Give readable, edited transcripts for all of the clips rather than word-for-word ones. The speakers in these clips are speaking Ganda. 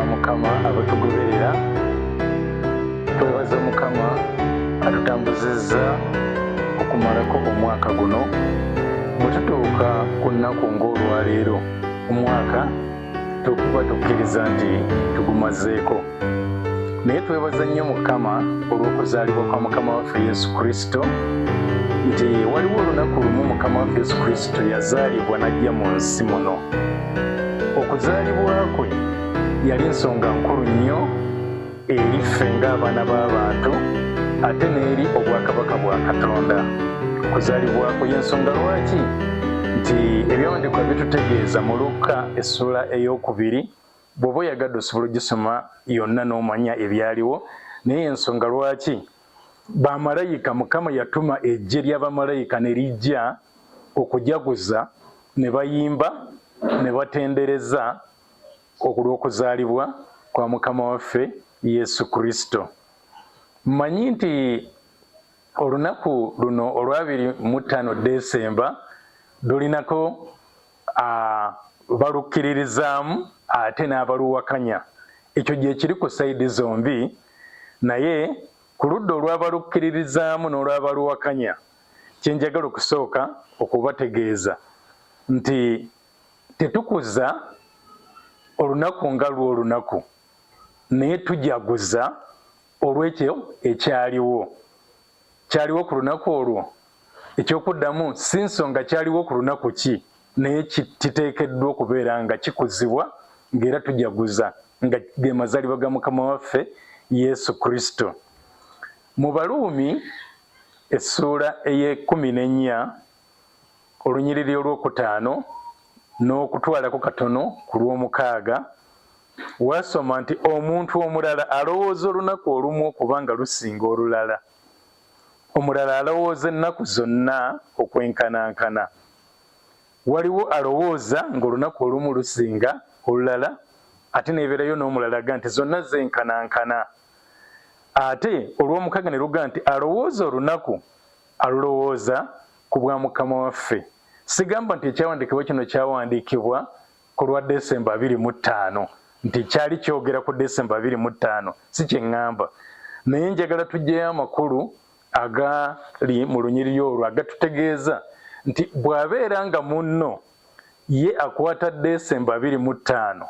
Mukama abatugoberera. Twebaza Mukama atutambuzizza okumalako omwaka guno. Bwe tutuuka ku nnaku ng'olwaleero omwaka tukuba tukkiriza nti tugumazeeko. Naye twebaza nnyo Mukama olw'okuzaalibwa kwa Mukama waffe Yesu Kristo, nti waliwo olunaku lumu Mukama waffe Yesu Kristo yazaalibwa n'ajja mu nsi muno. Okuzaalibwa kwe yali nsonga nkulu nnyo eri ffe ng'abaana b'abantu ate n'eri obwakabaka bwa Katonda. Okuzaalibwa kwe y'ensonga lwaki nti ebyawandiikibwa bitutegeeza mu Luka essula ey'okubiri, bw'oba oyagadde osobola ogisoma yonna n'omanya ebyaliwo. Naye ensonga lwaki bamalayika, Mukama yatuma eggye ly'abamalayika ne lijja okujaguza, ne bayimba ne batendereza olw'okuzaalibwa kwa Mukama waffe Yesu Kristo. Mmanyi nti olunaku luno olwa25 Desemba lulinako balukkiririzaamu ate n'abaluwakanya. Ekyo gye kiri ku sayidi zombi, naye ku ludda olw'abalukkiririzaamu n'olw'abaluwakanya, kye njagala okusooka okubategeeza nti tetukuza olunaku nga lw'olunaku, naye tujaguza olw'ekyo ekyaliwo. Kyaliwo ku lunaku olwo. Ekyokuddamu si nsonga kyaliwo ku lunaku ki, naye kiteekeddwa okubeera nga kikuzibwa ng'era tujaguza nga ge mazaalibwa ga Mukama waffe Yesu Kristo. Mu Baluumi essuula ey'e14 olunyiriri olw'okutaano n'okutwalako katono ku lw'omukaaga, wasoma nti omuntu omulala alowooza olunaku olumu okuba nga lusinga olulala. Omulala alowooza ennaku zonna okwenkanankana. Waliwo alowooza ng'olunaku olumu lusinga olulala, ate neebeerayo n'omulala aga nti zonna zenkanankana. Ate olw'omukaaga ne luga nti alowooza olunaku alulowooza ku bwa Mukama waffe. Sigamba nti ekyawandiikibwa kino kyawandiikibwa ku lwa Desemba 25 nti kyali kyogera ku Desemba 25, si kye ŋŋamba. Naye njagala tuggyeyo amakulu agali mu lunyiriri olwo agatutegeeza nti bw'abeera nga munno ye akwata Desemba 25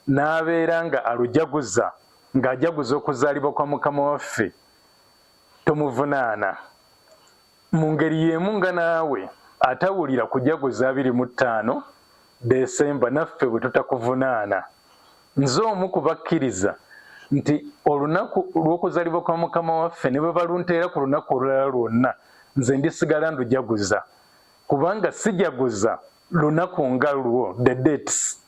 n'abeera nga alujaguza, ng'ajaguza okuzaalibwa kwa Mukama waffe, tomuvunaana. Mu ngeri y'emu nga naawe atawulira kujaguza 25 Desemba naffe bwe tutakuvunaana. Nze omu ku bakkiriza nti olunaku lw'okuzaalibwa kwa Mukama waffe ne bwe balunteera ku lunaku olulala lwonna, nze ndisigala ndujaguza, kubanga sijaguza lunaku nga lwo, the dates.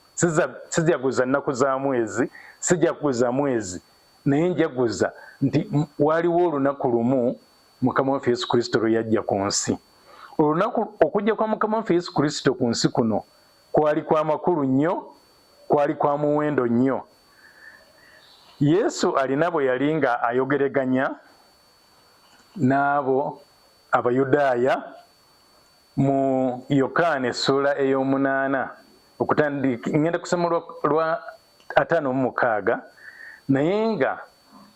Sijaguza nnaku za mwezi, sijaguza mwezi, naye njaguza nti waliwo olunaku lumu Mukama waffe Yesu Kristo lwe yajja ku nsi. Olunaku okujja kwa Mukama waffe Yesu Kristo ku nsi kuno kwali kwa makulu nnyo, kwali kwa muwendo nnyo. Yesu alina bwe yali nga ayogereganya n'abo Abayudaaya mu Yokaana essuula ey'omunaana, ngenda kusoma lwa 56, naye nga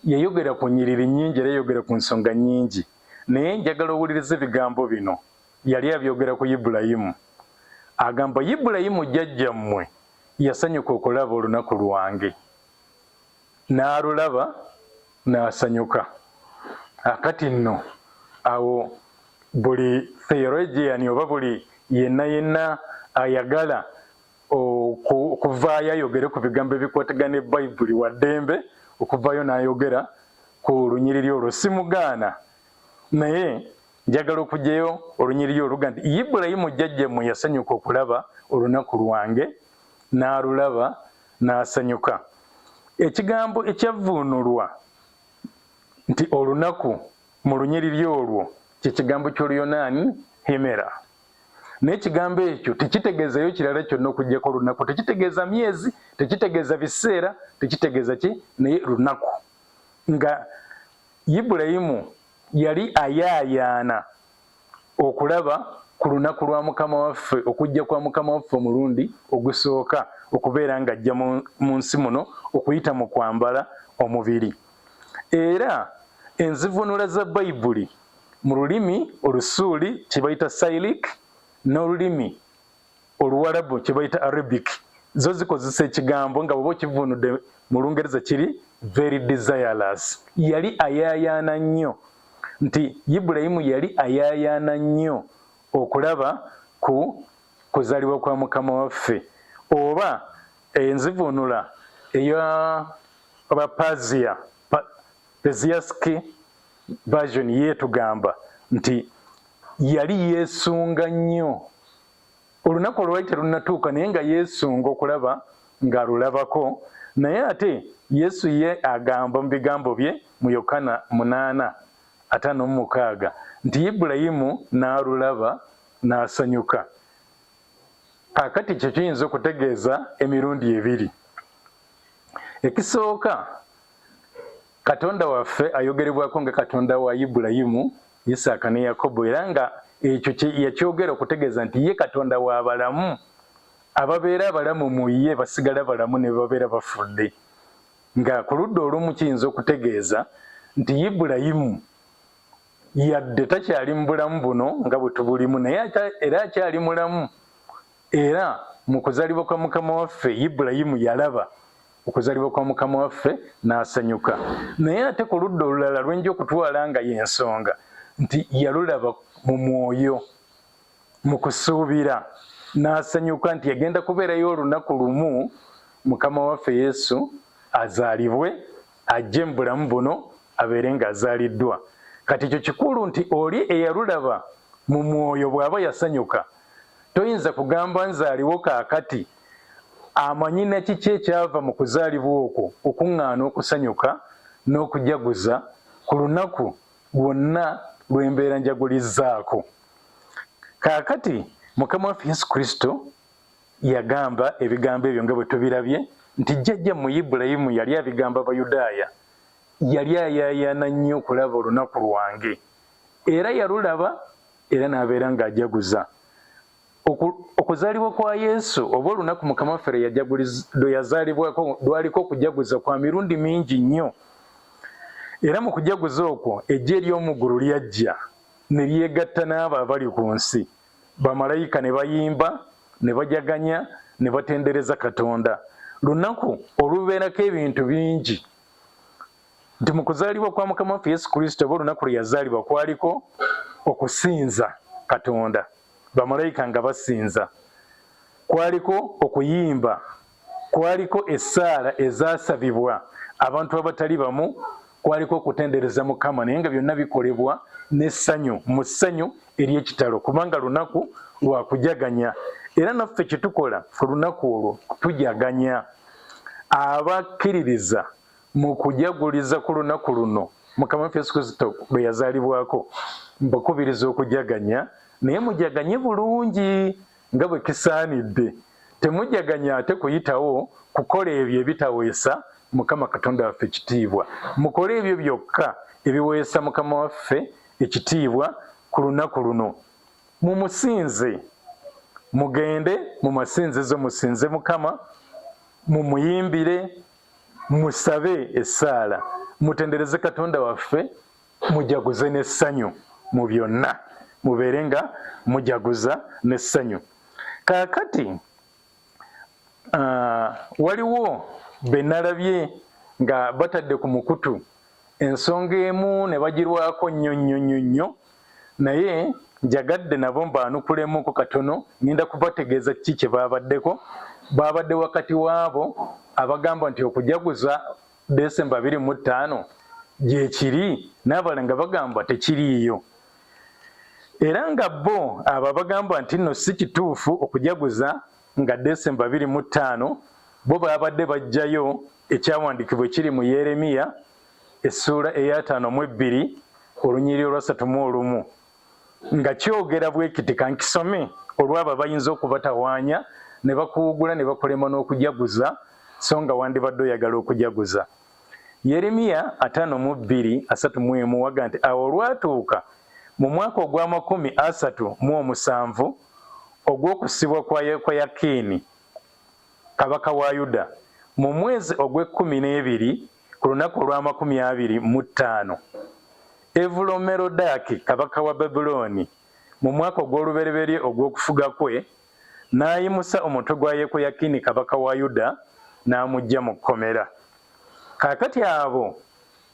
yayogera ku nnyiriri nnyingi era yayogera ku nsonga nnyingi. Naye njagala owuliriza ebigambo bino. Yali abyogera ku Ibulayimu. Agamba, Ibulayimu jjajjammwe yasanyuka okulaba olunaku lwange, n'alulaba n'asanyuka. Akati nno awo buli theologian oba buli yenna ayagala okuvaayo ayogere ku bigambo ebikwatagana eBayibuli wa ddembe okuvaayo n'ayogera ku lunyiriri olwo, simugaana. Naye njagala okugyayo olunyiriri oluga nti Ibulayimu jjajjammwe yasanyuka okulaba olunaku lwange, n'alulaba n'asanyuka. Ekigambo ekyavvuunulwa nti olunaku mu lunyiriri olwo kye kigambo ky'Oluyonaani himera. Naye ekigambo ekyo tekitegeezayo kirala kyonna okuggyako olunaku. Tekitegeeza myezi, tekitegeeza biseera, tekitegeeza ki, naye lunaku. Nga Ibulayimu yali ayaayaana okulaba ku lunaku lwa Mukama waffe okujja kwa Mukama waffe omulundi ogusooka okubeera ng'ajja mu nsi muno okuyita mu kwambala omubiri. Era enzivunula za Bayibuli mu lulimi Olusuuli kye bayita Cyrillic n'olulimi Oluwarabu kye bayita Arabic zo zikozesa ekigambo nga bw'oba okivunudde mu Lungereza kiri very desirous. Yali ayaayaana nnyo nti Ibulayimu yali ayaayaana nnyo okulaba ku kuzaalibwa kwa Mukama waffe. Oba enzivunula ey'Abapazia Persiac version yeetugamba nti yali yeesunga nnyo olunaku olwali terunatuuka naye nga yeesunga okulaba ng'alulabako. Naye ate Yesu ye agamba mu bigambo bye mu Yokaana 8:56 nti Ibulayimu n'alulaba n'asanyuka. Kakati kyo kiyinza okutegeeza emirundi ebiri. Ekisooka, Katonda waffe ayogerebwako nga Katonda wa Ibulayimu, Isaaka ne Yakobo, era nga ekyo yakyogera okutegeeza nti ye Katonda w'abalamu, ababeera abalamu mu ye basigala balamu ne babeera bafudde. Nga ku ludda olumu kiyinza okutegeeza nti Ibulayimu yadde takyali mu bulamu buno nga bwe tubulimu, naye era akyali mulamu. Era mu kuzaalibwa kwa Mukama waffe Ibulayimu yalaba okuzaalibwa kwa Mukama waffe n'asanyuka. Naye ate ku ludda olulala lwenja okutwala nga y'ensonga nti yalulaba mu mwoyo, mu kusuubira, n'asanyuka nti yagenda kubeerayo olunaku lumu Mukama waffe Yesu azaalibwe, ajje mu bulamu buno abeere ng'azaaliddwa. Kati ekyo kikulu nti oli eyalulaba mu mwoyo bw'aba yasanyuka, toyinza kugamba nzaaliwo kaakati amanyi nakiki ekyava mu kuzaalibwa okwo okuŋŋaana okusanyuka n'okujaguza ku lunaku lwonna lw'embeera njagulizzaako. Kaakati Mukama waffe Yesu Kristo yagamba ebigambo ebyo nga bwe tubirabye nti jjajja mu Ibulayimu yali abigamba Abayudaaya, yali ayaayaana nnyo okulaba olunaku lwange, era yalulaba era n'abeera ng'ajaguza. Okuzaalibwa kwa Yesu oba olunaku Mukama waffe lwe yazaalibwako lwaliko okujaguza kwa mirundi mingi nnyo. Era mu kujaguza okwo eggye ery'omu ggulu lyajja ne lyegatta n'abo abali ku nsi. Bamalayika ne bayimba, ne bajaganya, ne batendereza Katonda. Lunaku olubeerako ebintu bingi. Nti mu kuzaalibwa kwa Mukama waffe Yesu Kristo oba olunaku lwe yazaalibwa kwaliko okusinza Katonda, bamalayika nga basinza, kwaliko okuyimba, kwaliko essaala ezaasabibwa abantu abatali bamu, kwaliko okutendereza Mukama, naye nga byonna bikolebwa n'essanyu, mu ssanyu ery'ekitalo, kubanga lunaku lwa kujaganya. Era naffe kye tukola ku lunaku olwo tujaganya. Abakkiririza mu kujaguliza ku lunaku luno Mukama waffe Yesu Kristo bwe yazaalibwako, mbakubiriza okujaganya, naye mujaganye bulungi nga bwe kisaanidde. Temujaganya ate kuyitawo kukola ebyo ebitaweesa Mukama Katonda waffe ekitiibwa. Mukole ebyo byokka ebiweesa Mukama waffe ekitiibwa ku lunaku luno. Mumusinze, mugende mu masinzizo musinze Mukama, mumuyimbire, musabe essaala, mutendereze Katonda waffe, mujaguze n'essanyu mu byonna, mubeere nga mujaguza n'essanyu. Kaakati waliwo be nalabye nga batadde ku mukutu ensonga emu ne bagirwako nnyo, naye njagadde nabo mbaanukulemu katono, ngenda kubategeeza kiki kye baabaddeko. Baabadde wakati waabo abagamba nti okujaguza Desemba 25 gye kiri, n'abalala nga bagamba tekiriiyo. Era nga bo abo bagamba nti nno si kituufu okujaguza nga Desemba 25, bo baabadde bajjayo ekyawandiikibwa ekiri mu Yeremiya essuula eya 52 olunyiriri olwa 31 nga kyogera bwe kiti, kankisome olwabo bayinza okubatawaanya ne bakuwugula ne bakolema n'okujaguza so nga wandibadde oyagala okujaguza. Yeremiya 52:31 waga nti awo olwatuuka mu mwaka ogwa37 ogw'okusibwa kwa Yekoyakini kabaka wa Yuda, mu mwezi ogw'ekkumi ku lunaku olwa25 Evulomerodaki kabaka wa Babuloni mu mwaka ogw'olubereberye ogw'okufuga kwe n'ayimusa omutwe gwa Yekoyakini kabaka wa Yuda n'amujja mu kkomera. Kaakati abo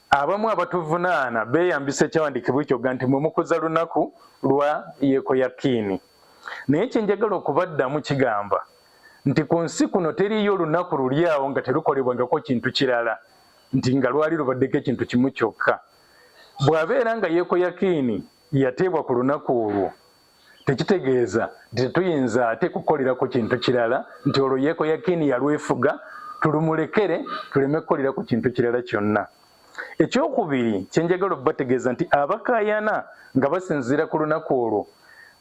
abamu abatuvunaana beeyambisa ekyawandiikibwa ekyoga nti mwe mukuza lunaku lwa Yekoyakini. Naye kyenjagala okubaddamu kigamba nti ku nsi kuno teriyo lunaku luli awo nga terukolebwangako kintu kirala, nti nga lwali lubaddeko ekintu kimu kyokka. Bw'abeera nga Yekoyakini yateebwa ku lunaku olwo, tekitegeeza nti tetuyinza ate kukolerako kintu kirala, nti olwo Yekoyakini yalwefuga tulumulekere tuleme kukolera ku kintu kirala kyonna. Ekyokubiri kyenjagala okubategeeza nti abakaayana nga basinziira ku lunaku olwo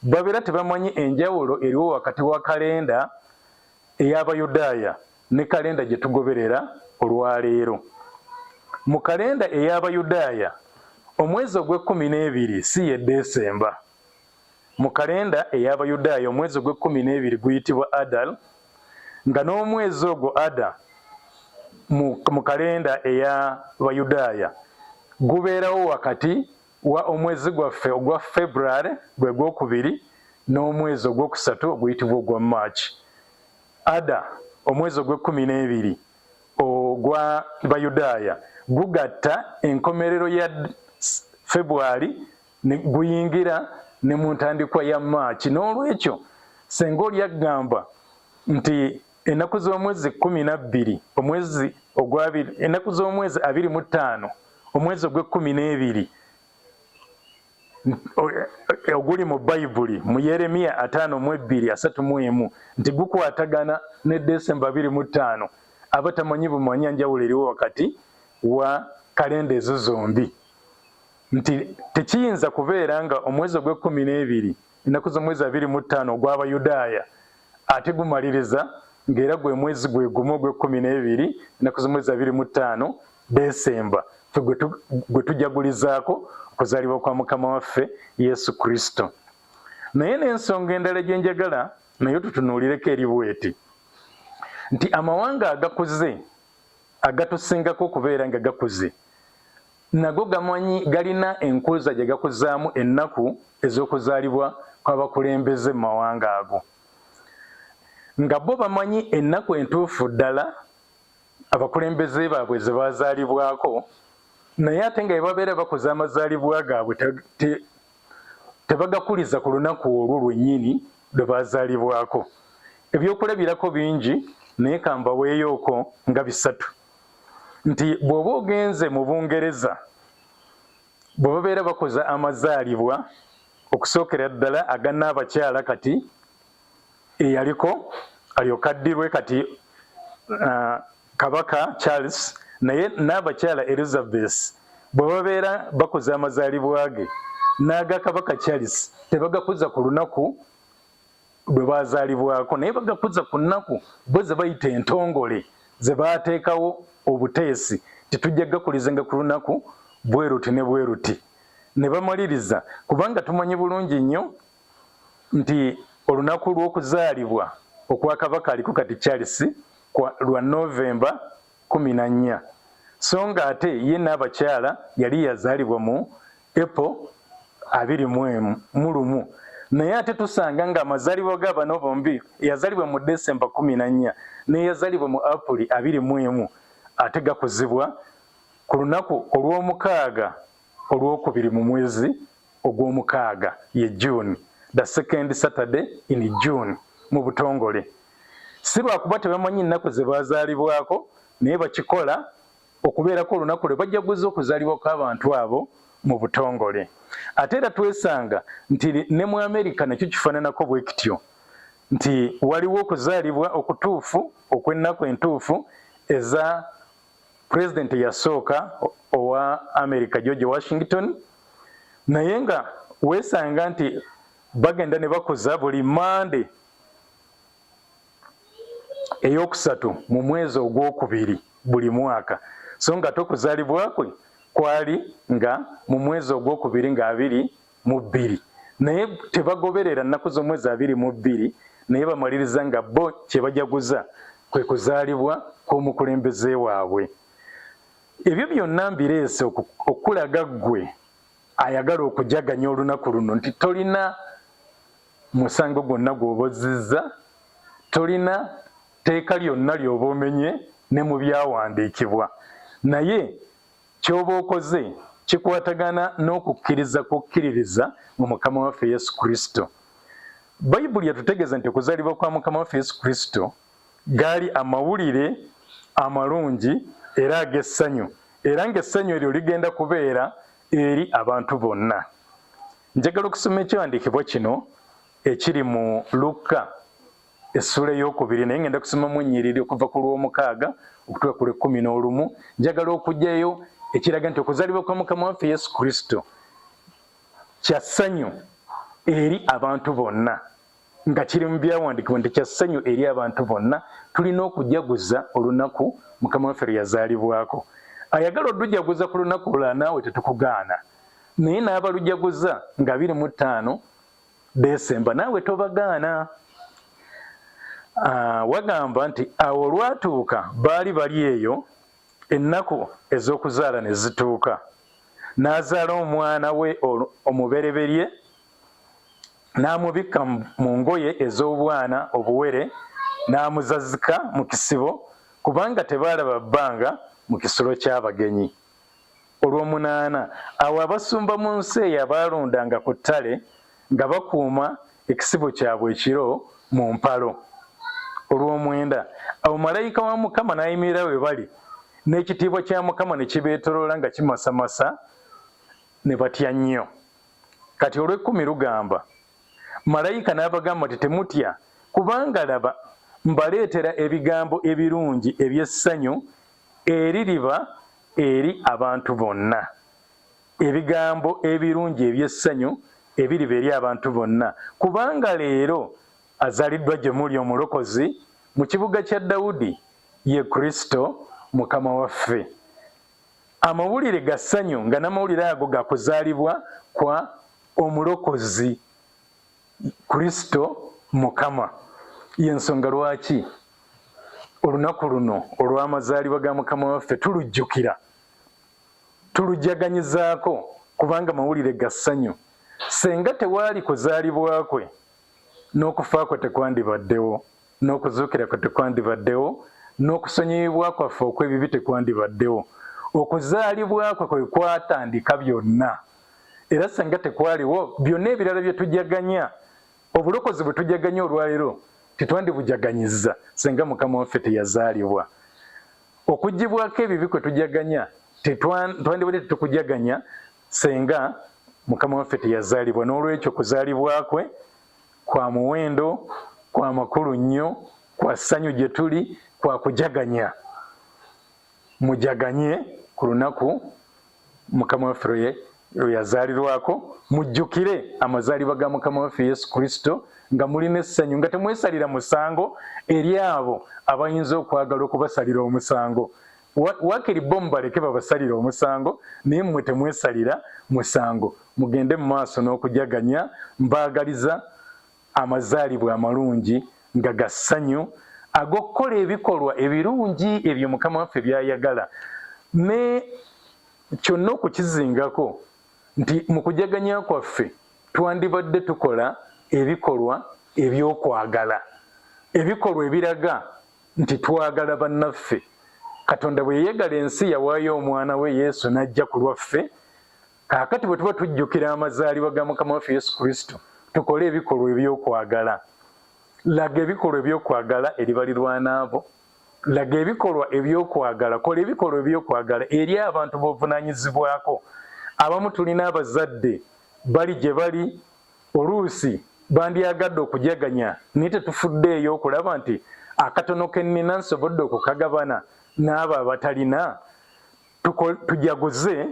babeera tebamanyi enjawulo eriwo wakati wa kalenda ey'Abayudaaya ne kalenda gye tugoberera olwaleero. Mu kalenda ey'Abayudaaya omwezi ogw'ekkumi si ye Desemba. Mu kalenda ey'Abayudaaya omwezi ogw'ekkumi guyitibwa Adar, nga n'omwezi ogwo Adar mu kalenda ey'Abayudaaya gubeerawo wakati wa omwezi gwaffe ogwa February gwe gwokubiri n'omwezi ogwokusatu oguyitibwa ogwa March. Adar omwezi ogw'ekkumi ogwa Bayudaaya gugatta enkomerero ya February ne guyingira ne mu ntandikwa ya March. N'olwekyo senga oli agamba nti ennaku z'omwezi 12 omwezi ogwabiri ennaku z'omwezi 25 omwezi ogw'ekkumi oguli mu Bayibuli mu Yeremiya 5:2-3 nti gukwatagana ne Desemba 25, abatamanyi bumanya njawulo eriwo wakati wa kalenda ezo zombi, nti tekiyinza kubeera nga omwezi ogw'ekkumi ennaku z'omwezi 25 ogw'Abayudaaya ate gumaliriza ng'era gwe mwezi gwe gumu ogw'ekkumi ennaku z'omwezi 25 Desemba gwe tujagulizaako okuzaalibwa kwa Mukama waffe Yesu Kristo. Naye n'ensonga endala gye njagala naye tutunuulireko eri bweti nti amawanga agakuze agatusingako okubeera nga gakuze nago gamanyi galina enkuza gye gakuzaamu ennaku ez'okuzaalibwa kw'abakulembeze mu mawanga ago, nga bo bamanyi ennaku entuufu ddala abakulembeze baabwe ze bazaalibwako, naye ate nga babeera bakoze amazaalibwa gaabwe tebagakuliza ku lunaku olwo lwennyini lwe bazaalibwako. Ebyokulabirako bingi naye kambaweeyooko nga 3, nti bw'oba ogenze mu Bungereza bwe babeera bakoze amazaalibwa okusookera ddala agana abakyala kati eyaliko alyoka addirwe kati Kabaka Charles, naye n'abakyala Elizabeth bwe babeera bakoze amazaalibwa ge n'aga Kabaka Charles tebagakuza ku lunaku lwe bazaalibwako, naye bagakuza ku nnaku bo ze bayita entongole ze baateekawo obuteesi titujja gakulizenga ku lunaku bweruti ne bweruti ne bamaliriza, kubanga tumanyi bulungi nnyo nti olunaku lw'okuzaalibwa okwa Kabaka aliko kati Charles lwa Novemba 14, so nga ate ye n'abakyala yali yazaalibwa mu April 21, naye ate tusanga nga amazaalibwa g'abano bombi yazaalibwa mu Desemba 14 ne yazaalibwa mu April 21 ate gakuzibwa ku lunaku olw'omukaaga olwokubiri mu mwezi ogw'omukaaga ye June, the second Saturday in June mu butongole. Si lwakuba tebamanyi nnaku ze bazaalibwako, naye bakikola okubeerako olunaku lwe bajaguza okuzaalibwa kw'abantu abo mu butongole. Ate era twesanga nti ne mu Amerika nakyo kifaananako bwe kityo, nti waliwo okuzaalibwa okutuufu okw'ennaku entuufu eza pulezidenti yasooka owa Amerika George Washington, naye nga weesanga nti bagenda ne bakoza buli Monday eyokusatu mu mwezi ogwokubiri buli mwaka, so nga ate okuzaalibwa kwe kwali nga mu mwezi ogwokubiri nga 22 naye tebagoberera nnaku z'omwezi 22 naye bamaliriza nga bo kye bajaguza kwe kuzaalibwa kw'omukulembeze waabwe. Ebyo byonna mbireese okulaga ggwe ayagala okujaganya olunaku luno nti tolina musango gwonna gw'obozizza, tolina teeka lyonna ly'oba omenye ne mu byawandiikibwa, naye ky'oba okoze kikwatagana n'okukkiriza kukkiririza mu Mukama waffe Yesu Kristo. Bayibuli yatutegeeza nti okuzaalibwa kwa Mukama waffe Yesu Kristo gaali amawulire amalungi era ag'essanyu, era ng'essanyu eryo ligenda kubeera eri abantu bonna. Njagala okusoma ekiwandiikibwa kino ekiri mu Luka essula ey'okubiri, naye ngenda kusomamu ennyiriri okuva ku lw'omukaaga okutuuka ku lw'e11. Njagala okugyayo ekiraga nti okuzaalibwa kwa Mukama waffe Yesu Kristo kya ssanyu eri abantu bonna, nga kiri mu byawandiikibwa nti kya ssanyu eri abantu bonna. Tulina okujaguza olunaku Mukama waffe lwe yazaalibwako. Ayagala olujaguza ku lunaku lulala naawe tetukugaana, naye n'abalujaguza nga 25 Desemba naawe tobagaana. Wagamba nti awo olwatuuka baali bali eyo, ennaku ez'okuzaala ne zituuka. N'azaala omwana we omubereberye, n'amubikka mu ngoye ez'obwana obuwere, n'amuzazika mu kisibo, kubanga tebaalaba bbanga mu kisulo ky'abagenyi. Olw'omunaana, awo abasumba mu nsi eyo abaalundanga ku ttale nga bakuuma ekisibo kyabwe ekiro mu mpalo. Olw'omwenda, awo malayika wa Mukama n'ayimirira we bali, n'ekitiibwa kya Mukama ne kibeetoloola nga kimasamasa, ne batya nnyo. Kati olw'ekkumi lugamba, malayika n'abagamba nti temutya, kubanga laba mbaleetera ebigambo ebirungi eby'essanyu eririba eri abantu bonna. Ebigambo ebirungi eby'essanyu ebiriba eri abantu bonna, kubanga leero azaaliddwa gye muli omulokozi mu kibuga kya Dawudi, ye Kristo Mukama waffe. Amawulire ga ssanyu nga n'amawulire ago ga kuzaalibwa kwa omulokozi Kristo Mukama. Y'ensonga lwaki olunaku luno olw'amazaalibwa ga Mukama waffe tulujjukira, tulujaganyizaako, kubanga mawulire ga ssanyu. Senga tewaali kuzaalibwa kwe, n'okufa kwe tekwandibaddewo, n'okuzuukira kwe tekwandibaddewo, n'okusonyiyibwa kwaffe okw'ebibi tekwandibaddewo. Okuzaalibwa kwe kwe kwatandika byonna, era senga tekwaliwo byonna ebirala bye tujaganya, obulokozi bwe tujaganya olwaleero tetwandibujaganyizza senga Mukama waffe teyazaalibwa. Okuggyibwako ebibi kwe tujaganya twandibadde tetukujaganya senga Mukama waffe teyazaalibwa. N'olwekyo okuzaalibwa kwe kwa muwendo, kwa makulu nnyo, kwa ssanyu gye tuli, kwa kujaganya. Mujaganye ku lunaku Mukama waffe lwe yazaalirwako, mujjukire amazaalibwa ga Mukama waffe Yesu Kristo nga mulina essanyu, nga temwesalira musango eri abo abayinza okwagala okubasalira omusango. Waakiri bo mubaleke babasalira omusango, naye mmwe temwesalira musango. Mugende mu maaso n'okujaganya. Mbaagaliza amazaalibwa amalungi nga ga ssanyu ag'okukola ebikolwa ebirungi ebyo Mukama waffe by'ayagala, ne kyonna okukizingako nti mu kujaganya kwaffe twandibadde tukola ebikolwa eby'okwagala, ebikolwa ebiraga nti twagala bannaffe. Katonda bwe yeeyagala ensi yawaayo omwana we Yesu n'ajja ku lwaffe. Kaakati bwe tuba tujjukira amazaalibwa ga Mukama waffe Yesu Kristo, tukole ebikolwa eby'okwagala. Laga ebikolwa eby'okwagala eri balirwana abo. Laga ebikolwa eby'okwagala, kola ebikolwa eby'okwagala eri abantu b'ovunaanyizibwako. Abamu tulina abazadde bali gye bali, oluusi bandyagadde okujaganya, naye tetufuddeeyo okulaba nti akatono ke nnina nsobodde okukagabana n'abo abatalina. Tujaguze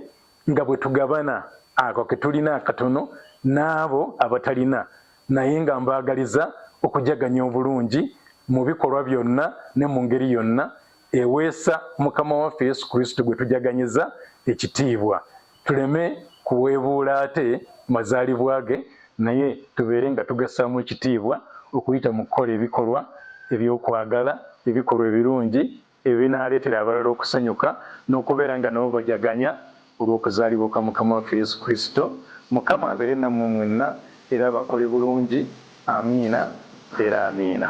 nga bwe tugabana ako ke tulina akatono n'abo abatalina, naye nga mbaagaliza okujaganya obulungi mu bikolwa byonna ne mu ngeri yonna eweesa Mukama waffe Yesu Kristo gwe tujaganyiza ekitiibwa. Tuleme kuweebuula ate mazaalibwa ge, naye tubeere nga tugassaamu ekitiibwa okuyita mu kukola ebikolwa ebyokwagala, ebikolwa ebirungi ebinaaleetera abalala okusanyuka n'okubeera nga nabo bajaganya olw'okuzaalibwa kwa Mukama waffe Yesu Kristo. Mukama abeere nammwe mwenna era bakole bulungi. Amiina era amiina.